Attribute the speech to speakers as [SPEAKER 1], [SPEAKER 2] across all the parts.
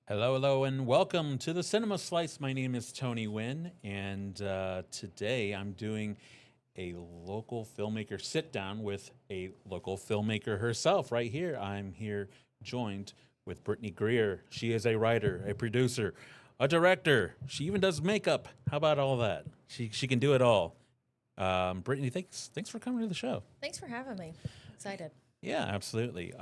[SPEAKER 1] Hello, hello, and welcome to the Cinema Slice. My name is Tony Wynn, and today I'm doing a local filmmaker sit down with a local filmmaker herself right here. I'm here joined with Brittney Greer. She is a writer, a producer, a director. She even does makeup. How about all that? She can do it all. Brittney, thanks for coming to the show.
[SPEAKER 2] Thanks for having me. Excited.
[SPEAKER 1] Yeah, absolutely.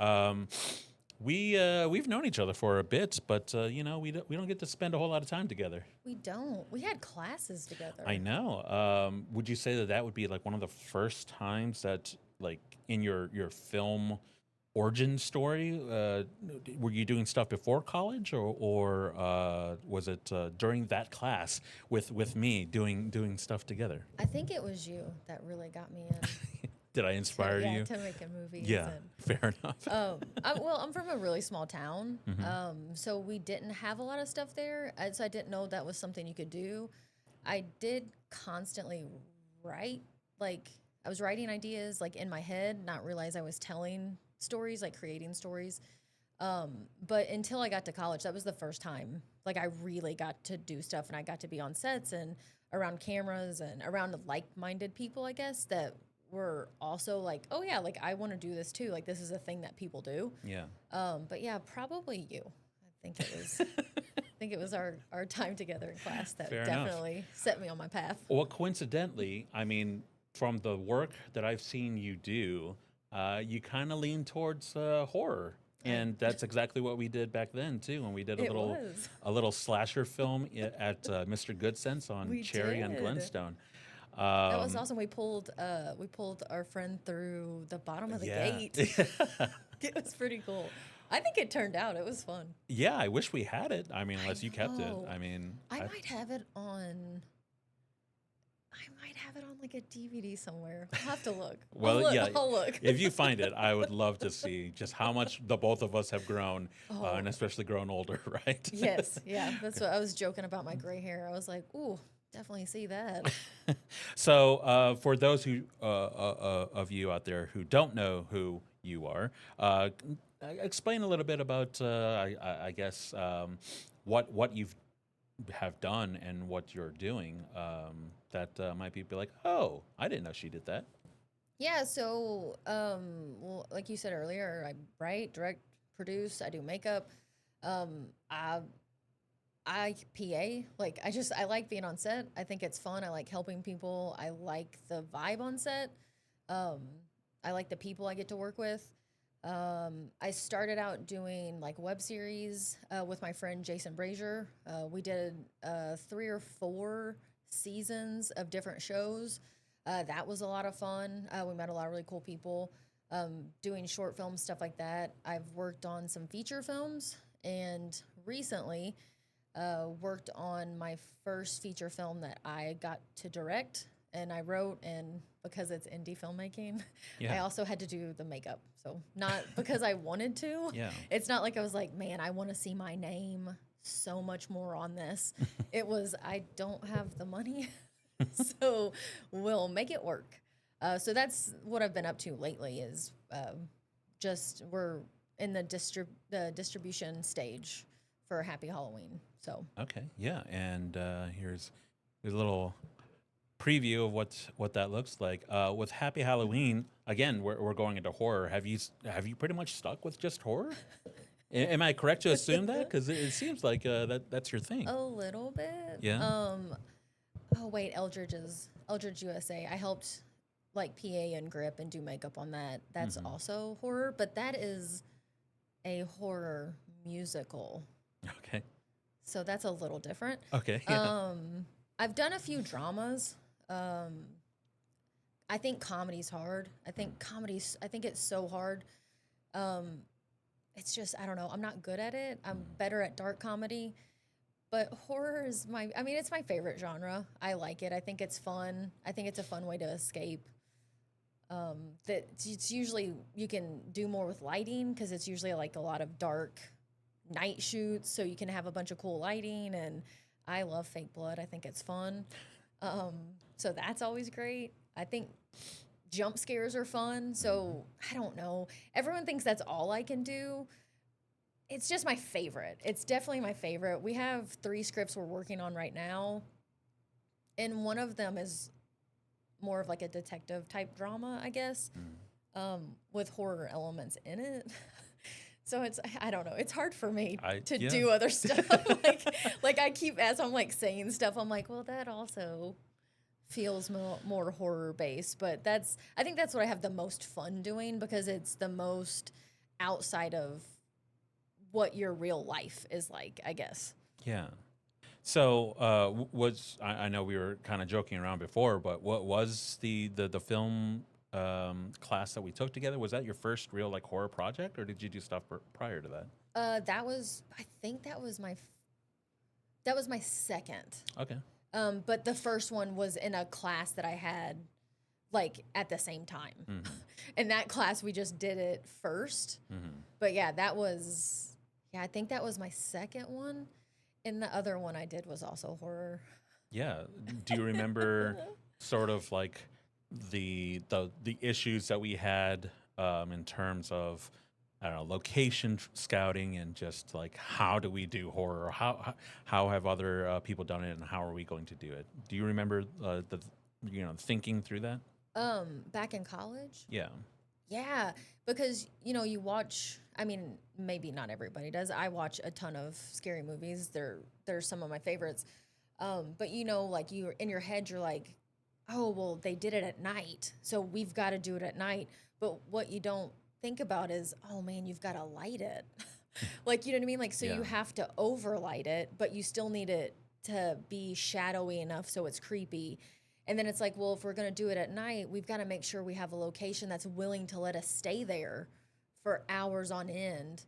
[SPEAKER 1] We've known each other for a bit, but we don't get to spend a whole lot of time together.
[SPEAKER 2] We don't. We had classes
[SPEAKER 1] I
[SPEAKER 2] together.
[SPEAKER 1] know. Would you say that that would be like one of the first times that, like, in your film origin story, were you doing stuff before college, or was it during that class with me doing stuff together?
[SPEAKER 2] I think it was you that really got me in
[SPEAKER 1] Did I inspire you?
[SPEAKER 2] to making movies.
[SPEAKER 1] Yeah, fair enough.
[SPEAKER 2] I'm from a really small town,
[SPEAKER 1] Hmm.
[SPEAKER 2] so we didn't have a lot of stuff there, so I didn't know that was something you could do. I did constantly write, like I was writing ideas like in my head, not realize I was telling stories, like creating stories. But until I got to college, that was the first time like I really got to do stuff and I got to be on sets and around cameras and around like-minded people, I guess, that were also like, oh yeah, like I want to do this too. Like this is a thing that people do.
[SPEAKER 1] Yeah.
[SPEAKER 2] But yeah, probably you. I think it was I think it was our time together in class that
[SPEAKER 1] Fair enough.
[SPEAKER 2] definitely set me on my path.
[SPEAKER 1] Well, coincidentally, I mean, from the work that I've seen you do, you kind of lean towards horror, and that's exactly what we did back then too. When we did a
[SPEAKER 2] It
[SPEAKER 1] little
[SPEAKER 2] was.
[SPEAKER 1] a little slasher film at Mr. Good Sense on
[SPEAKER 2] We
[SPEAKER 1] Cherry and
[SPEAKER 2] did.
[SPEAKER 1] Glenstone.
[SPEAKER 2] That was
[SPEAKER 1] Um,
[SPEAKER 2] awesome. We pulled our friend through the bottom of the
[SPEAKER 1] yeah,
[SPEAKER 2] gate. It was pretty cool. I think it turned out. It was fun.
[SPEAKER 1] yeah. I wish we had it. I mean,
[SPEAKER 2] I
[SPEAKER 1] unless you kept it.
[SPEAKER 2] know.
[SPEAKER 1] I mean,
[SPEAKER 2] I might have it on. I might have it on like a DVD somewhere. I'll have to look. I'll
[SPEAKER 1] well,
[SPEAKER 2] look.
[SPEAKER 1] yeah.
[SPEAKER 2] I'll look.
[SPEAKER 1] If you find it, I would love to see just how much the both of us have grown,
[SPEAKER 2] Oh,
[SPEAKER 1] and especially grown older, right?
[SPEAKER 2] yes. Yeah. That's what I was joking about my gray hair. I was like, ooh, definitely see that.
[SPEAKER 1] So, for those who of you out there who don't know who you are, explain a little bit about, I guess, what you've have done and what you're doing. That might be like, oh, I didn't know she did that.
[SPEAKER 2] Yeah. So, well, like you said earlier, I write, direct, produce. I do makeup. Um, I I PA. Like I like being on set. I think it's fun. I like helping people. I like the vibe on set. Um, I like the people I get to work with. I started out doing like web series with my friend Jason Brazier. We did 3 or 4 seasons of different shows. That was a lot of fun. We met a lot of really cool people. Doing short films, stuff like that. I've worked on some feature films, and recently worked on my first feature film that I got to direct and I wrote. And because it's indie filmmaking, I
[SPEAKER 1] Yeah,
[SPEAKER 2] also had to do the makeup. So, not because I wanted to.
[SPEAKER 1] yeah.
[SPEAKER 2] It's not like I was like, man, I want to see my name so much more on this. It was, I don't have the money. So, we'll make it work. So, that's what I've been up to lately is just we're in the distribution stage for Happy Halloween. So
[SPEAKER 1] Okay, yeah. And here's a little preview of what that looks like. With Happy Halloween, again, we're going into horror. Have you pretty much stuck with just horror? Am I correct to assume that? Because it seems like that's your thing.
[SPEAKER 2] a little bit.
[SPEAKER 1] Yeah.
[SPEAKER 2] Oh wait, Eldridge USA. I helped like PA and grip and do makeup on that. That's
[SPEAKER 1] Hmm.
[SPEAKER 2] also horror, but that is a horror musical.
[SPEAKER 1] Okay.
[SPEAKER 2] So that's a little different.
[SPEAKER 1] Okay. Yeah.
[SPEAKER 2] Um, I've done a few dramas. Um, I think comedy's hard. I think it's so hard. Um, it's just I don't know. I'm not good at it. I'm better at dark comedy, but horror is I mean, it's my favorite genre. I like it. I think it's fun. I think it's a fun way to escape. That it's usually you can do more with lighting because it's usually like a lot of dark night shoots, so you can have a bunch of cool lighting. And I love fake blood. I think it's fun. Um, so that's always great. I think jump scares are fun. So I don't know. Everyone thinks that's all I can do. it's just my favorite. It's definitely my favorite. We have 3 scripts we're working on right now, and one of them is more of like a detective type drama, I guess, with horror elements in it. So it's, I don't know, it's hard for me to
[SPEAKER 1] Yeah.
[SPEAKER 2] do other stuff. like I keep, as I'm like saying stuff, I'm like, well, that also feels more horror based. But I think that's what I have the most fun doing, because it's the most outside of what your real life is like, I guess.
[SPEAKER 1] Yeah. So, I know we were kind of joking around before, but what was the film class that we took together? Was that your first real like horror project, or did you do stuff prior to that?
[SPEAKER 2] I think that was my second.
[SPEAKER 1] Okay.
[SPEAKER 2] But the first one was in a class that I had like at the same time.
[SPEAKER 1] Mm-hmm.
[SPEAKER 2] In that class, we just did it first.
[SPEAKER 1] Mm-hmm.
[SPEAKER 2] But yeah, I think that was my second one. And the other one I did was also horror.
[SPEAKER 1] Yeah. Do you remember sort of like the issues that we had in terms of, I don't know, location scouting, and just like how do we do horror? How have other people done it, and how are we going to do it? Do you remember the thinking through that?
[SPEAKER 2] Back in college?
[SPEAKER 1] Yeah.
[SPEAKER 2] Yeah, because you watch. I mean, maybe not everybody does. I watch a ton of scary movies. They're some of my favorites. But like you in your head, you're like, oh well, they did it at night, so we've got to do it at night. But what you don't think about is, oh man, you've got to light it. Like, you know what I mean? Like, so
[SPEAKER 1] Yeah.
[SPEAKER 2] you have to overlight it, but you still need it to be shadowy enough so it's creepy. And then it's like, well, if we're going to do it at night, we've got to make sure we have a location that's willing to let us stay there for hours on end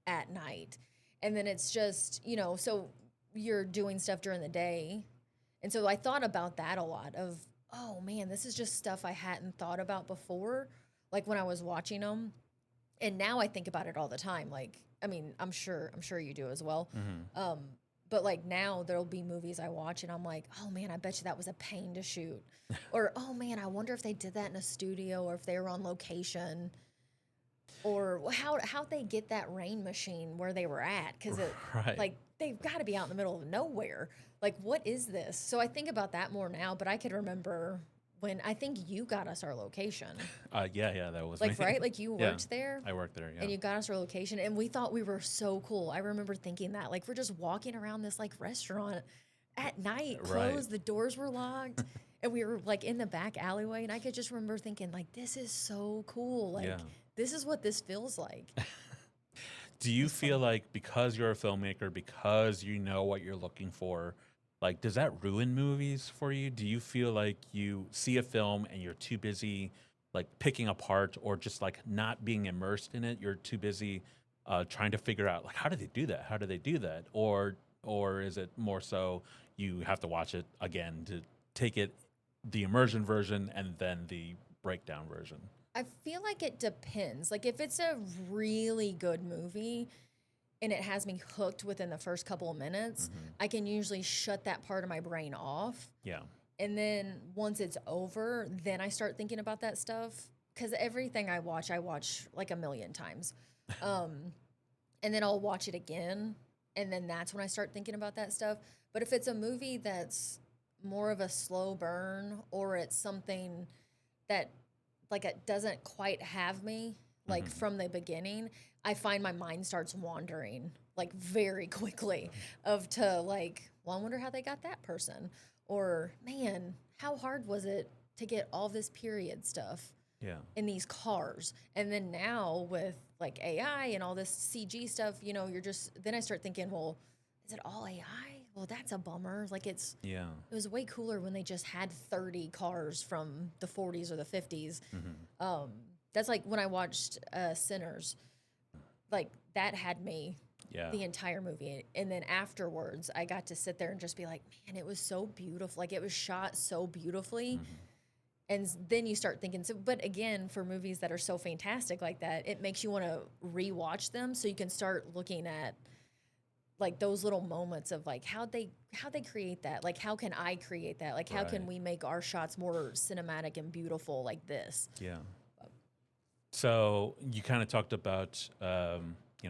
[SPEAKER 2] at night. And then it's just, so you're doing stuff during the day. And so I thought about that a lot of, oh man, this is just stuff I hadn't thought about before, like when I was watching them. And now I think about it all the time. Like, I mean, I'm sure you do as well.
[SPEAKER 1] Mm-hmm.
[SPEAKER 2] But like now there'll be movies I watch and I'm like, oh man, I bet you that was a pain to shoot. Or, oh man, I wonder if they did that in a studio or if they were on location. Or how'd they get that rain machine where they were at? Because
[SPEAKER 1] Right.
[SPEAKER 2] like they've got to be out in the middle of nowhere. Like, what is this? So I think about that more now, but I could remember when I think you got us our location.
[SPEAKER 1] Yeah, that was
[SPEAKER 2] Like,
[SPEAKER 1] me.
[SPEAKER 2] right? Like you
[SPEAKER 1] Yeah.
[SPEAKER 2] worked there?
[SPEAKER 1] I worked there. Yeah.
[SPEAKER 2] And you got us our location, and we thought we were so cool. I remember thinking that, like, we're just walking around this like restaurant at night,
[SPEAKER 1] Right.
[SPEAKER 2] closed, the doors were locked, and we were like in the back alleyway. And I could just remember thinking, like, this is so cool. Like,
[SPEAKER 1] Yeah.
[SPEAKER 2] this is what this feels like.
[SPEAKER 1] Do you feel like because you're a filmmaker, because you know what you're looking for, like, does that ruin movies for you? Do you feel like you see a film and you're too busy, like, picking apart, or just like not being immersed in it? You're too busy trying to figure out, like, how do they do that? How do they do that? Or is it more so you have to watch it again to take it, the immersion version and then the breakdown version?
[SPEAKER 2] I feel like it depends. Like, if it's a really good movie and it has me hooked within the first couple of minutes, I can usually shut that part of my brain off.
[SPEAKER 1] Yeah.
[SPEAKER 2] And then once it's over, then I start thinking about that stuff. Because everything I watch like a million times. And then I'll watch it again. And then that's when I start thinking about that stuff. But if it's a movie that's more of a slow burn, or it's something that, like, it doesn't quite have me, like, from the beginning, I find my mind starts wandering, like, very quickly like, well, I wonder how they got that person. Or, man, how hard was it to get all this period stuff
[SPEAKER 1] Yeah.
[SPEAKER 2] in these cars? And then now with, like, AI and all this CG stuff, then I start thinking, well, is it all AI? Well, that's a bummer. Like, it
[SPEAKER 1] Yeah.
[SPEAKER 2] was way cooler when they just had 30 cars from the 40s or the 50s. That's like when I watched Sinners. Like, that had me
[SPEAKER 1] Yeah.
[SPEAKER 2] the entire movie. And then afterwards, I got to sit there and just be like, man, it was so beautiful. Like, it was shot so beautifully. And then you start thinking, but again, for movies that are so fantastic like that, it makes you want to rewatch them so you can start looking at, like, those little moments of, like, how'd they create that? Like, how can I create that? Like, how can
[SPEAKER 1] Right.
[SPEAKER 2] we make our shots more cinematic and beautiful like this?
[SPEAKER 1] Yeah. So you kind of talked about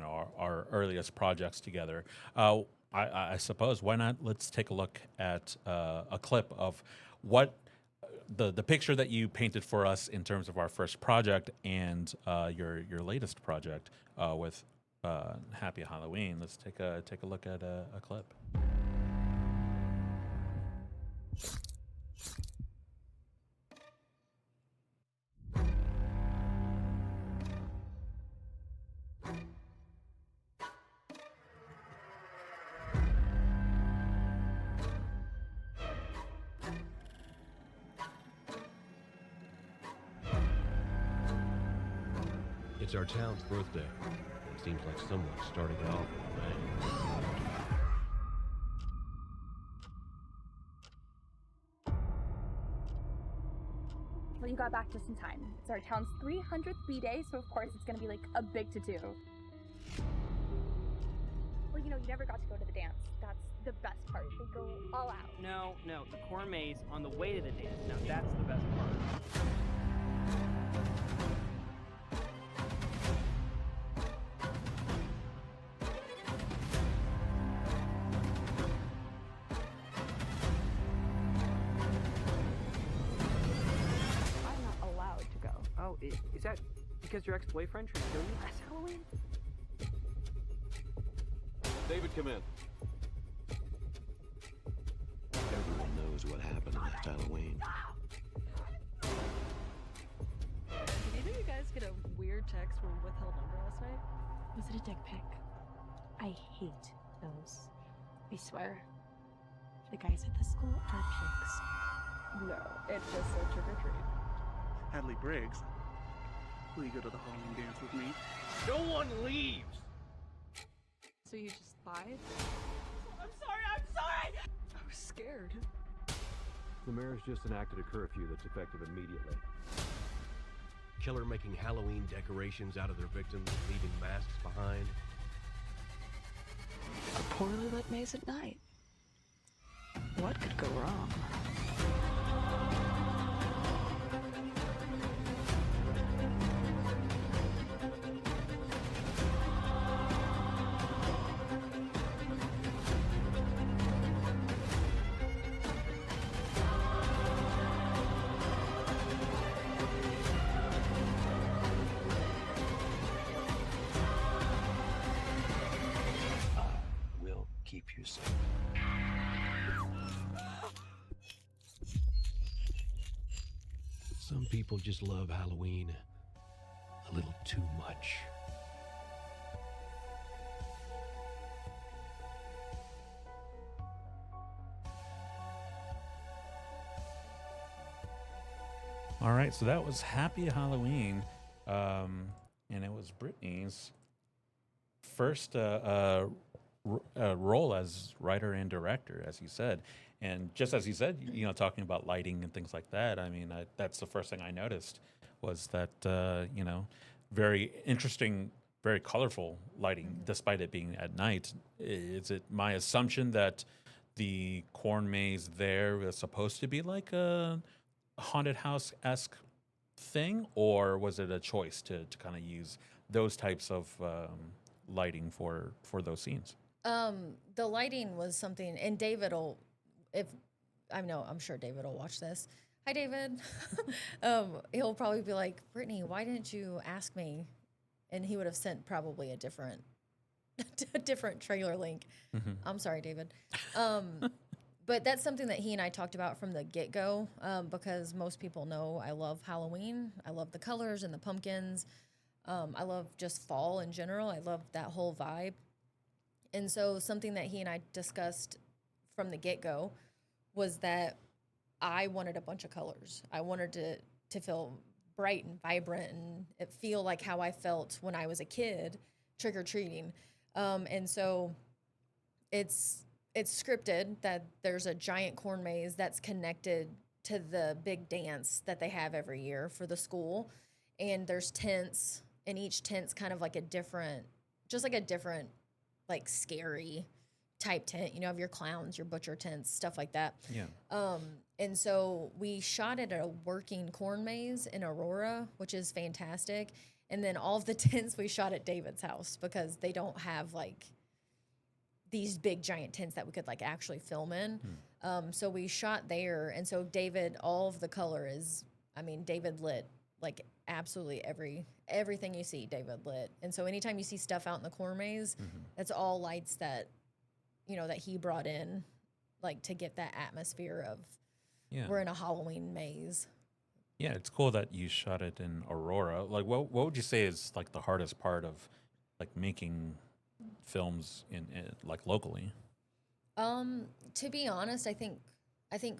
[SPEAKER 1] our earliest projects together. I suppose why not? Let's take a look at a clip of what the picture that you painted for us in terms of our first project and your latest project with Happy Halloween. Let's take a look at a clip.
[SPEAKER 3] It's our town's birthday. It seems like someone started it off with a bang.
[SPEAKER 4] Well, you got back just in time. It's our town's 300th B-Day, so of course it's gonna be like a big to-do. Well, you never got to go to the dance. That's the best part. They go all out.
[SPEAKER 5] No, the corn maze on the way to the dance. Now that's the best part.
[SPEAKER 4] I'm not allowed to go.
[SPEAKER 5] Oh, is that because your ex-boyfriend tried to kill you last Halloween?
[SPEAKER 3] David, come in. Everyone knows what happened last Halloween.
[SPEAKER 6] Did either of you guys get a weird text from a withheld number last night?
[SPEAKER 7] Was it a dick pic? I hate those. I swear. The guys at the school are pigs.
[SPEAKER 6] No, it just said trick or treat.
[SPEAKER 8] Hadley Briggs, will you go to the Halloween dance with me?
[SPEAKER 3] No one leaves!
[SPEAKER 6] So you just lied? I'm sorry! I was scared.
[SPEAKER 3] The mayor's just enacted a curfew that's effective immediately. Killer making Halloween decorations out of their victims, leaving masks behind.
[SPEAKER 7] A poorly lit maze at night. What could go wrong?
[SPEAKER 3] Will keep you safe. Some people just love Halloween a little too much.
[SPEAKER 1] All right, so that was Happy Halloween, and it was Brittney's first role as writer and director, as you said. And just as you said, talking about lighting and things like that, I mean, that's the first thing I noticed was that, very interesting, very colorful lighting, despite it being at night. Is it my assumption that the corn maze there was supposed to be like a haunted house-esque thing, or was it a choice to kind of use those types of lighting for those scenes?
[SPEAKER 2] The lighting was something, and David will, I'm sure David will watch this. Hi, David. He'll probably be like, Brittney, why didn't you ask me? And he would have sent probably a different trailer link.
[SPEAKER 1] Mm-hmm.
[SPEAKER 2] I'm sorry, David. But that's something that he and I talked about from the get-go, because most people know I love Halloween. I love the colors and the pumpkins. I love just fall in general. I love that whole vibe. And so something that he and I discussed from the get-go was that I wanted a bunch of colors. I wanted to feel bright and vibrant and it feel like how I felt when I was a kid trick-or-treating. And so it's scripted that there's a giant corn maze that's connected to the big dance that they have every year for the school. And there's tents, and each tent's kind of like a different, like scary type tent. Of your clowns, your butcher tents, stuff like that.
[SPEAKER 1] Yeah.
[SPEAKER 2] And so we shot it at a working corn maze in Aurora, which is fantastic. And then all of the tents we shot at David's house because they don't have like these big giant tents that we could like actually film in. So we shot there. And so David, all of the color is, I mean, David lit like absolutely everything you see, David lit. And so anytime you see stuff out in the corn maze, that's all lights that, you know, that he brought in, like to get that atmosphere of we're in a Halloween maze.
[SPEAKER 1] Yeah, it's cool that you shot it in Aurora. Like, what would you say is like the hardest part of like making films in like locally?
[SPEAKER 2] To be honest, I think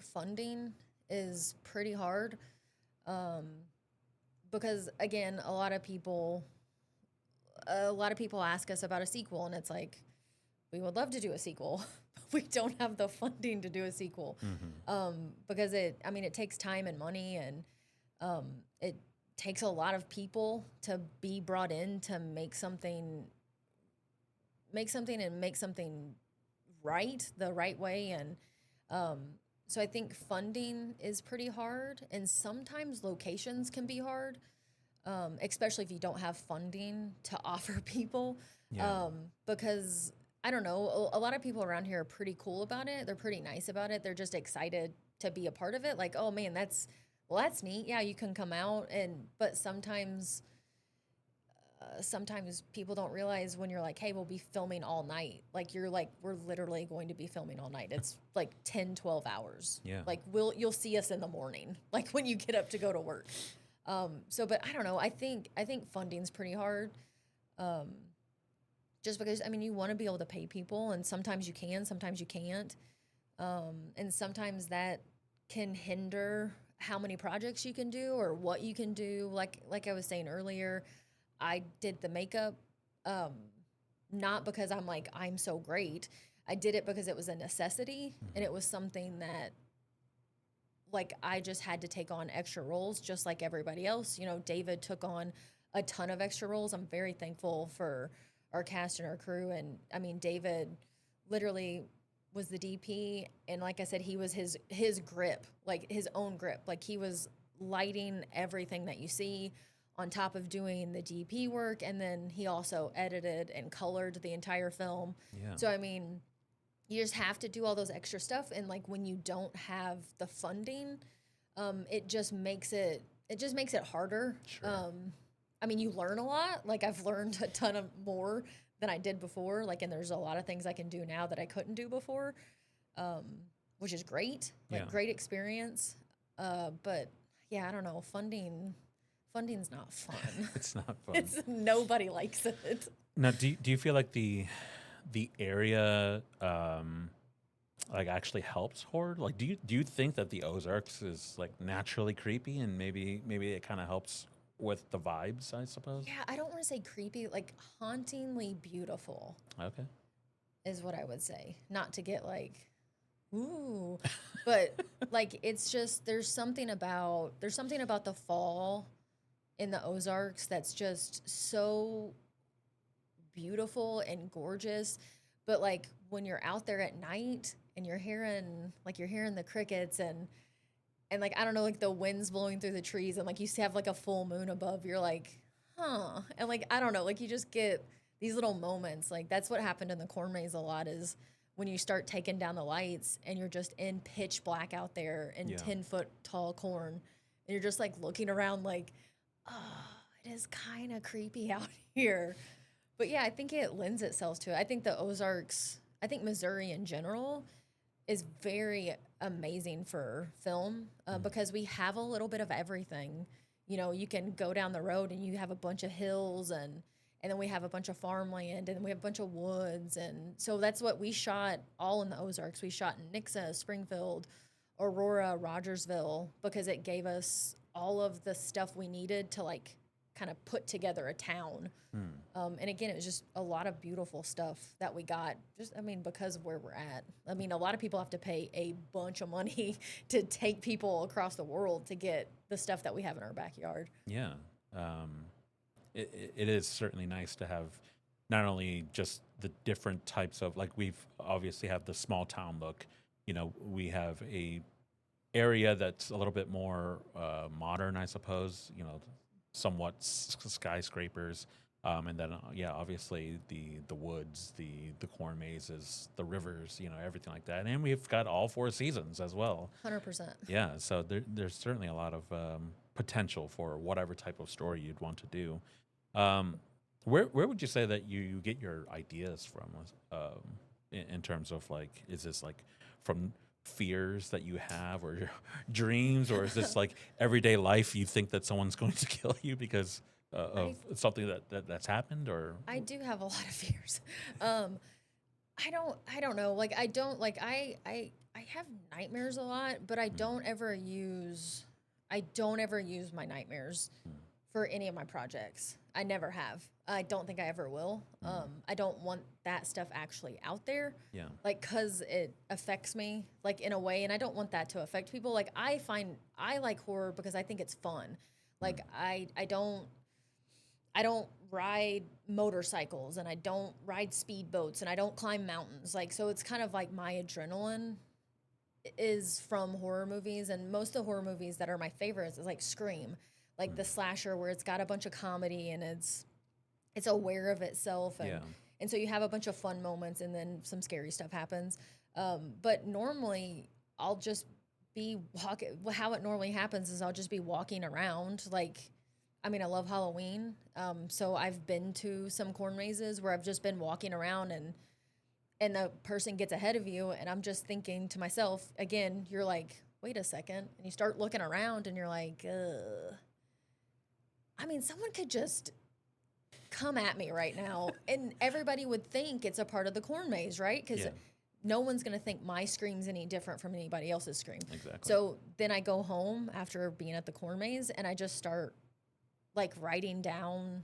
[SPEAKER 2] funding is pretty hard. Because again, a lot of people ask us about a sequel, and it's like, we would love to do a sequel. We don't have the funding to do a sequel. Because it takes time and money, and it takes a lot of people to be brought in to make something right the right way. And so I think funding is pretty hard, and sometimes locations can be hard, especially if you don't have funding to offer people. Because I don't know, a lot of people around here are pretty cool about it. They're pretty nice about it. They're just excited to be a part of it. Like, oh man, that's neat. Yeah, you can come out. But sometimes people don't realize when you're like, hey, we'll be filming all night. Like, you're like, we're literally going to be filming all night. It's like 10, 12 hours.
[SPEAKER 1] Yeah.
[SPEAKER 2] Like, you'll see us in the morning, like when you get up to go to work. But I don't know. I think funding's pretty hard. Just because, I mean, you want to be able to pay people, and sometimes you can, sometimes you can't. And sometimes that can hinder how many projects you can do or what you can do. Like I was saying earlier, I did the makeup, not because I'm so great. I did it because it was a necessity, and it was something that, like, I just had to take on extra roles just like everybody else. You know, David took on a ton of extra roles. I'm very thankful for our cast and our crew. And I mean, David literally was the DP, and like I said, he was his grip, like his own grip. Like, he was lighting everything that you see on top of doing the DP work, and then he also edited and colored the entire film.
[SPEAKER 1] Yeah.
[SPEAKER 2] So I mean, you just have to do all those extra stuff, and like when you don't have the funding, it just makes it harder.
[SPEAKER 1] Sure.
[SPEAKER 2] I mean, you learn a lot. Like, I've learned a ton of more than I did before. Like, and there's a lot of things I can do now that I couldn't do before, which is great. Like, great experience. But yeah, I don't know. Funding's not fun.
[SPEAKER 1] It's not fun.
[SPEAKER 2] Nobody likes it.
[SPEAKER 1] Now, do you feel like the area like actually helps horror? Like, do you think that the Ozarks is like naturally creepy, and maybe it kind of helps with the vibes, I suppose?
[SPEAKER 2] Yeah, I don't want to say creepy, like hauntingly beautiful.
[SPEAKER 1] Okay.
[SPEAKER 2] Is what I would say. Not to get like, ooh, but like, it's just, there's something about the fall in the Ozarks that's just so beautiful and gorgeous. But like, when you're out there at night and you're hearing the crickets and like, I don't know, like the wind's blowing through the trees, and like you have like a full moon above, you're like, huh. And like, I don't know, like you just get these little moments. Like, that's what happened in the corn maze a lot, is when you start taking down the lights and you're just in pitch black out there in 10-foot tall corn, and you're just like looking around like, oh, it is kind of creepy out here. But yeah, I think it lends itself to it. I think the Ozarks, I think Missouri in general is very amazing for film, because we have a little bit of everything. You know, you can go down the road and you have a bunch of hills, and then we have a bunch of farmland, and we have a bunch of woods. And so that's what we shot all in the Ozarks. We shot in Nixa, Springfield, Aurora, Rogersville, because it gave us all of the stuff we needed to like kind of put together a town. And again, it was just a lot of beautiful stuff that we got, just, I mean, because of where we're at. I mean, a lot of people have to pay a bunch of money to take people across the world to get the stuff that we have in our backyard.
[SPEAKER 1] Yeah. It is certainly nice to have not only just the different types of, like, we've obviously have the small town look. You know, we have a area that's a little bit more modern, I suppose. You know, somewhat skyscrapers. And then, yeah, obviously the woods, the corn mazes, the rivers, everything like that. And we've got all 4 seasons as well.
[SPEAKER 2] 100%.
[SPEAKER 1] Yeah, so there's certainly a lot of potential for whatever type of story you'd want to do. Where would you say that you get your ideas from? In terms of like, is this like from fears that you have, or your dreams, or is this like everyday life? You think that someone's going to kill you because of something that's happened, or
[SPEAKER 2] I do have a lot of fears. I don't know. Like I have nightmares a lot, but I don't ever use my nightmares for any of my projects. I never have. I don't think I ever will. I don't want that stuff actually out there.
[SPEAKER 1] Yeah.
[SPEAKER 2] Like, cause it affects me like in a way, and I don't want that to affect people. Like I like horror because I think it's fun. Like I don't ride motorcycles, and I don't ride speedboats, and I don't climb mountains. Like, so it's kind of like my adrenaline is from horror movies, and most of the horror movies that are my favorites is like Scream, like the slasher where it's got a bunch of comedy and it's aware of itself, and so you have a bunch of fun moments, and then some scary stuff happens. But normally I'll just be walking. How it normally happens is I'll just be walking around. Like, I mean, I love Halloween, so I've been to some corn mazes where I've just been walking around, and the person gets ahead of you, and I'm just thinking to myself, again, you're like, wait a second, and you start looking around, and you're like, I mean, someone could just come at me right now, and everybody would think it's a part of the corn maze, right? Because no one's going to think my scream's any different from anybody else's scream.
[SPEAKER 1] Exactly.
[SPEAKER 2] So then I go home after being at the corn maze, and I just start like writing down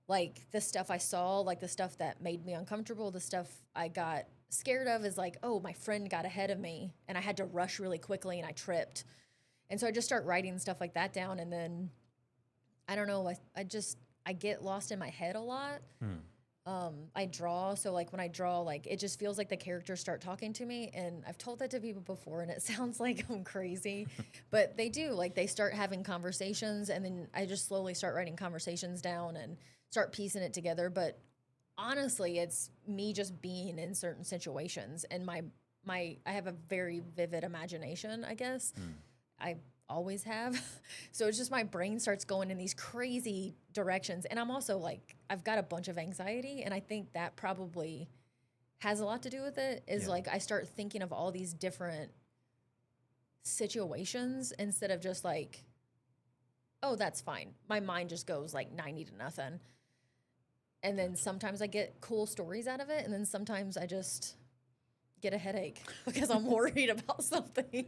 [SPEAKER 2] like the stuff I saw, like the stuff that made me uncomfortable, the stuff I got scared of is like, oh, my friend got ahead of me and I had to rush really quickly and I tripped. And so I just start writing stuff like that down, and then I don't know, I get lost in my head a lot. I draw, so like when I draw, like it just feels like the characters start talking to me, and I've told that to people before, and it sounds like I'm crazy, but they do. Like they start having conversations, and then I just slowly start writing conversations down and start piecing it together. But honestly, it's me just being in certain situations, and I have a very vivid imagination, I guess. I always have. So it's just my brain starts going in these crazy directions. And I'm also like, I've got a bunch of anxiety, and I think that probably has a lot to do with it, is like I start thinking of all these different situations instead of just like, oh, that's fine. My mind just goes like 90 to nothing. And then sometimes I get cool stories out of it, and then sometimes I just get a headache because I'm worried about something.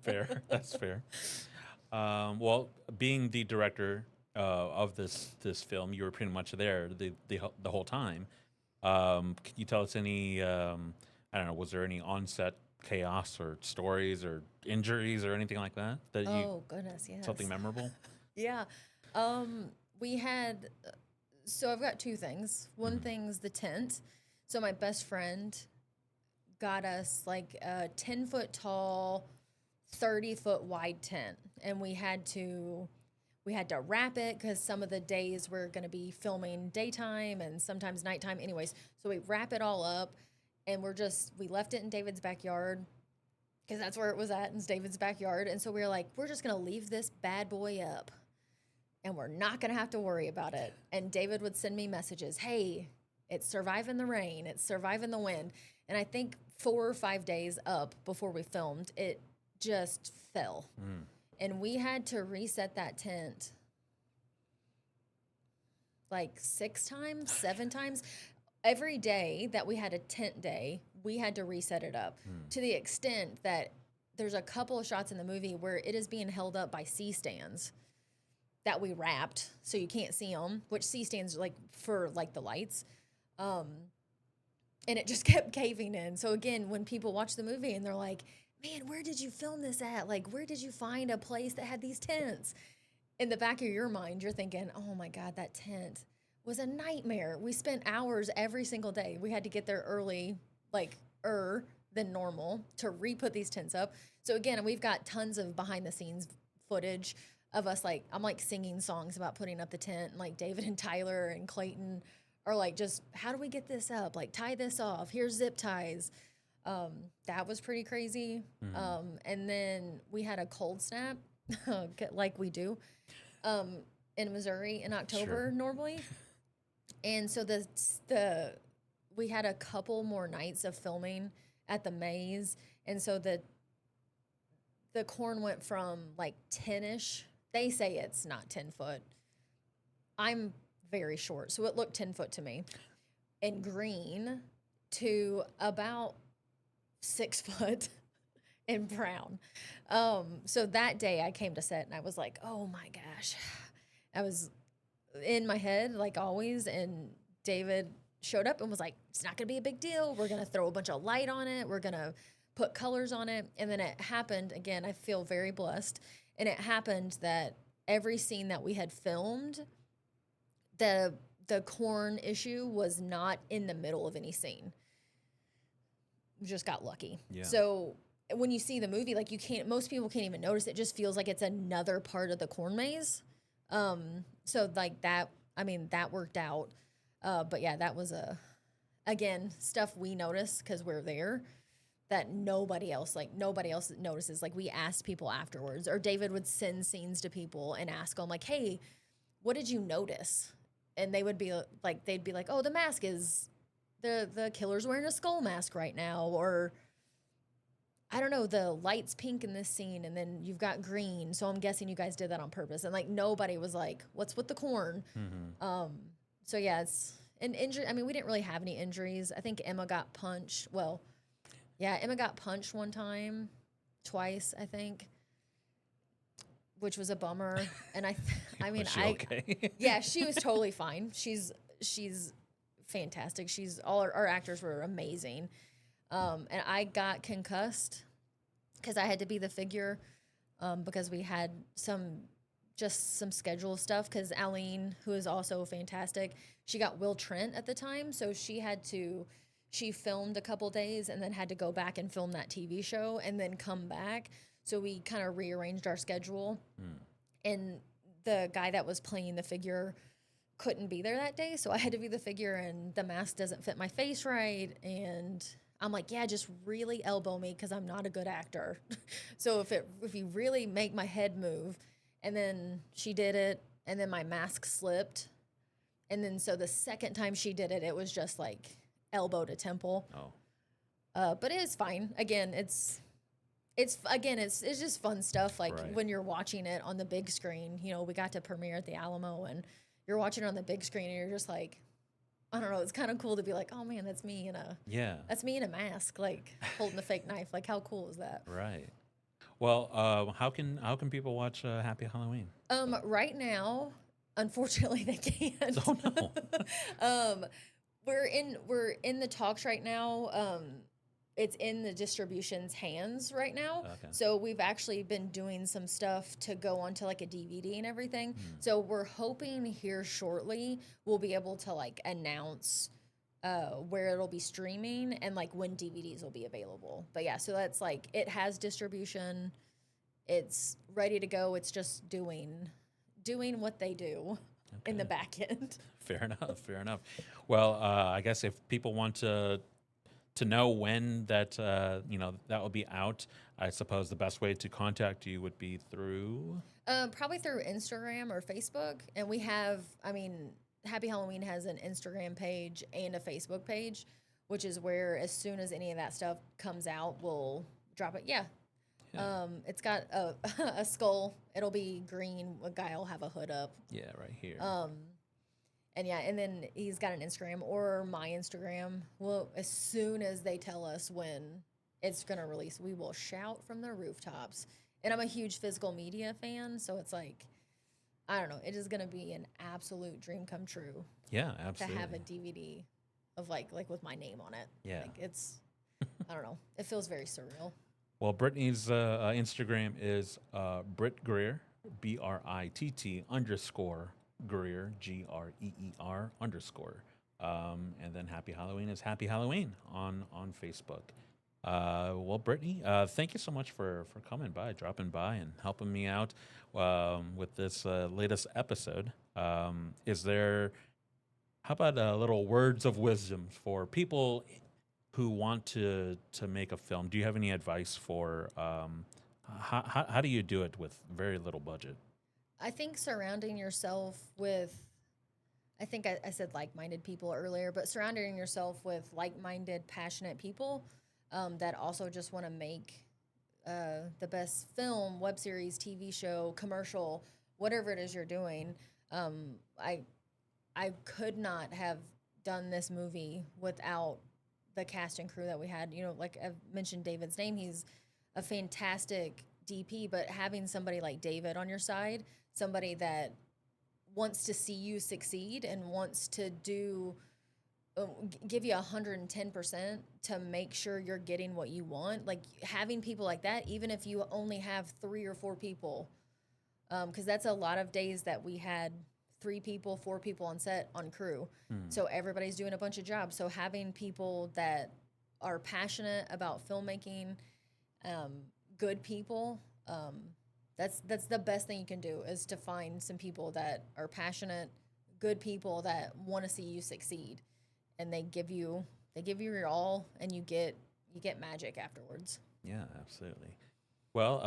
[SPEAKER 1] Fair. That's fair. Well, being the director of this film, you were pretty much there the whole time. Can you tell us any? I don't know. Was there any on-set chaos or stories or injuries or anything like that?
[SPEAKER 2] Oh goodness, yes.
[SPEAKER 1] Something memorable?
[SPEAKER 2] Yeah. We had. So I've got two things. One thing's the tent. So my best friend got us like a 10-foot tall, 30-foot wide tent, and we had to wrap it because some of the days we're going to be filming daytime and sometimes nighttime. Anyways, so we wrap it all up, and we left it in David's backyard because that's where it was at, in David's backyard. And so we were like, we're just going to leave this bad boy up, and we're not going to have to worry about it. And David would send me messages, hey, it's surviving the rain, it's surviving the wind. And I think 4 or 5 days up before we filmed, it just fell. And we had to reset that tent like 6 times, 7 times. Every day that we had a tent day, we had to reset it up to the extent that there's a couple of shots in the movie where it is being held up by C-stands that we wrapped so you can't see them, which C-stands like for like the lights. And it just kept caving in. So again, when people watch the movie and they're like, man, where did you film this at? Like, where did you find a place that had these tents? In the back of your mind, you're thinking, oh my God, that tent was a nightmare. We spent hours every single day. We had to get there early, like than normal, to re-put these tents up. So again, we've got tons of behind the scenes footage. of us, like, I'm like singing songs about putting up the tent, and like David and Tyler and Clayton are like, just how do we get this up? Like, tie this off. Here's zip ties. That was pretty crazy. And then we had a cold snap, like we do, in Missouri in October normally. And so we had a couple more nights of filming at the maze, and so the corn went from like 10-ish. They say it's not 10 foot. I'm very short, so it looked 10 foot to me. And green to about 6 foot in brown. So that day I came to set and I was like, oh my gosh. I was in my head like always, and David showed up and was like, it's not gonna be a big deal. We're gonna throw a bunch of light on it. We're gonna put colors on it. And then it happened again. I feel very blessed. And it happened that every scene that we had filmed, the corn issue was not in the middle of any scene. We just got lucky.
[SPEAKER 1] Yeah.
[SPEAKER 2] So when you see the movie, like most people can't even notice. It just feels like it's another part of the corn maze. So like that, I mean, that worked out. But yeah, that was again, stuff we noticed because we're there that nobody else notices. Like, we asked people afterwards, or David would send scenes to people and ask them like, hey, what did you notice? And they'd be like, oh, the mask is, the killer's wearing a skull mask right now. Or I don't know, the light's pink in this scene and then you've got green. So I'm guessing you guys did that on purpose. And like, nobody was like, what's with the corn? So yeah, it's an injury. I mean, we didn't really have any injuries. I think Emma got punched. Well, yeah, Emma got punched one time, twice, I think, which was a bummer. And I mean,
[SPEAKER 1] Was she okay?
[SPEAKER 2] yeah, she was totally fine. She's fantastic. All our actors were amazing. And I got concussed because I had to be the figure, because we had some schedule stuff, because Aline, who is also fantastic, she got Will Trent at the time, so she filmed a couple days and then had to go back and film that TV show and then come back. So we kind of rearranged our schedule. And the guy that was playing the figure couldn't be there that day, so I had to be the figure, and the mask doesn't fit my face right. And I'm like, yeah, just really elbow me because I'm not a good actor. So if you really make my head move. And then she did it, and then my mask slipped. And then so the second time she did it, it was just like elbow to temple. But it is fine. Again, it's just fun stuff. Like when you're watching it on the big screen, you know, we got to premiere at the Alamo, and you're watching it on the big screen, and you're just like, I don't know, it's kind of cool to be like, oh man, that's me in a mask, like holding the fake knife. Like, how cool is that?
[SPEAKER 1] Right. Well, how can people watch Happy Halloween?
[SPEAKER 2] Right now, unfortunately, they can't.
[SPEAKER 1] Oh no.
[SPEAKER 2] We're in the talks right now. It's in the distribution's hands right now.
[SPEAKER 1] Okay.
[SPEAKER 2] So we've actually been doing some stuff to go onto like a DVD and everything. So we're hoping here shortly we'll be able to like announce where it'll be streaming and like when DVDs will be available. But yeah, so that's like, it has distribution. It's ready to go. It's just doing what they do in the back end.
[SPEAKER 1] Fair enough. Well, I guess if people want to know when that that will be out, I suppose the best way to contact you would be through
[SPEAKER 2] probably through Instagram or Facebook. And we have, I mean, Happy Halloween has an Instagram page and a Facebook page, which is where as soon as any of that stuff comes out, we'll drop it. Yeah. It's got a skull. It'll be green. A guy will have a hood up.
[SPEAKER 1] Yeah, right here.
[SPEAKER 2] And yeah, and then he's got an Instagram or my Instagram. Well, as soon as they tell us when it's going to release, we will shout from the rooftops. And I'm a huge physical media fan, so it's like, I don't know, it is going to be an absolute dream come true.
[SPEAKER 1] Yeah, absolutely.
[SPEAKER 2] To have a DVD of like with my name on it.
[SPEAKER 1] Yeah.
[SPEAKER 2] Like it's, I don't know, it feels very surreal.
[SPEAKER 1] Well, Brittney's Instagram is Britt Greer, BRITT_Greer, GREER_. And then Happy Halloween is Happy Halloween on Facebook. Well, Brittany, thank you so much for coming by, dropping by, and helping me out with this latest episode. Is there, how about little words of wisdom for people who want to make a film? Do you have any advice for how do you do it with very little budget?
[SPEAKER 2] I think surrounding yourself with, I think I said like-minded people earlier, but surrounding yourself with like-minded, passionate people that also just want to make the best film, web series, TV show, commercial, whatever it is you're doing. I could not have done this movie without the cast and crew that we had. You know, like I've mentioned David's name, he's a fantastic DP, but having somebody like David on your side, somebody that wants to see you succeed and wants to give you 110% to make sure you're getting what you want. Like having people like that, even if you only have 3 or 4 people, because that's a lot of days that we had 3 people, 4 people on set on crew. So everybody's doing a bunch of jobs. So having people that are passionate about filmmaking, good people, that's the best thing you can do, is to find some people that are passionate, good people that want to see you succeed, and they give you your all, and you get magic afterwards.
[SPEAKER 1] Yeah, absolutely. Well,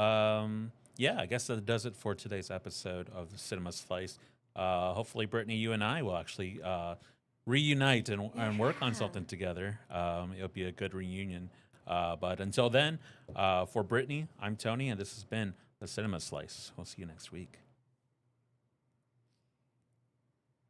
[SPEAKER 1] yeah, I guess that does it for today's episode of the Cinema Slice. Hopefully, Brittany, you and I will actually reunite and work on something together. It'll be a good reunion. But until then, for Brittany, I'm Tony, and this has been the Cinema Slice. We'll see you next week.